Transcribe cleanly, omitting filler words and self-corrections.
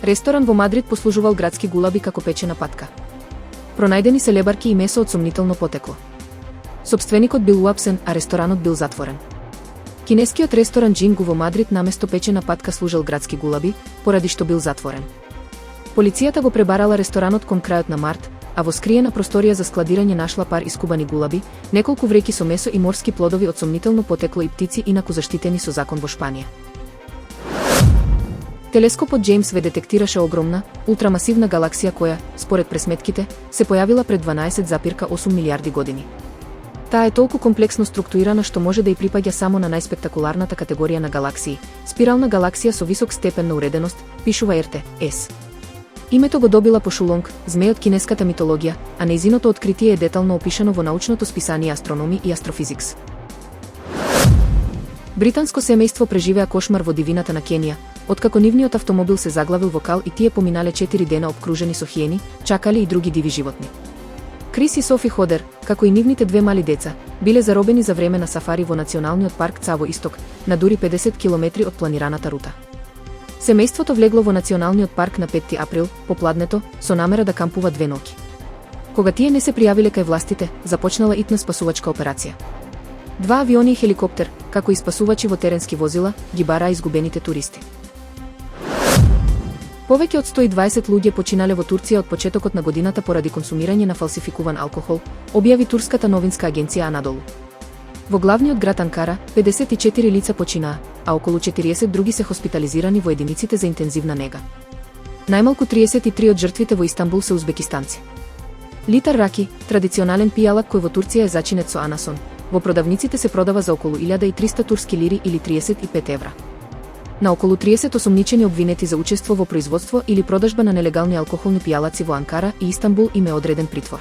Ресторан во Мадрид послужувал градски гулаби како печена патка. Пронајдени се лебарки и месо од сомнително потекло. Сопственикот бил уапсен, а ресторанот бил затворен. Кинескиот ресторан Джингу во Мадрид наместо печена патка служел градски гулаби, поради што бил затворен. Полицијата го пребарала ресторанот кон крајот на март, а во скриена просторија за складирање нашла пар искубани гулаби, неколку вреќи со месо и морски плодови од сомнително потекло и птици инаку заштитени со закон во Шпанија. Телескопот Джеймс Веб детектираше огромна, ултрамасивна галаксија која, според пресметките, се појавила пред 12,8 милиарди години. Таа е толку комплексно структурирана што може да ја припаѓа само на најспектакуларната категорија на галаксии, спирална галаксија со висок степен на уреденост, пишува РТС. Името го добила по Шулонг, змеј од кинеската митологија, а нејзиното откритие е детално опишано во научното списание Астрономи и Астрофизикс. Британско семејство преживеа кошмар во дивината на Кенија, откако нивниот автомобил се заглавил во кал и тие поминале 4 дена обкружени со хиени, чакали и други диви животни. Крис и Софи Ходер, како и нивните две мали деца, биле заробени за време на сафари во Националниот парк Цаво Исток, на дури 50 километри од планираната рута. Семејството влегло во Националниот парк на 5 април, попладнето, со намера да кампува 2 ноќи. Кога тие не се пријавиле кај властите, започнала итна спасувачка операција. 2 авиони и хеликоптер, како и спасувачи во теренски возила, ги бараа изгубените туристи. Повеќе од 120 луѓе починале во Турција од почетокот на годината поради консумирање на фалсификуван алкохол, објави турската новинска агенција Анадолу. Во главниот град Анкара, 54 лица починаа, а околу 40 други се хоспитализирани во единиците за интензивна нега. Најмалку 33 од жртвите во Истанбул се узбекистанци. Литар раки, традиционален пијалак кој во Турција е зачинет со анасон, во продавниците се продава за околу 1300 турски лири или 35 евра. На околу 30 осомничени обвинети за учество во производство или продажба на нелегални алкохолни пијалаци во Анкара и Истанбул им е одреден притвор.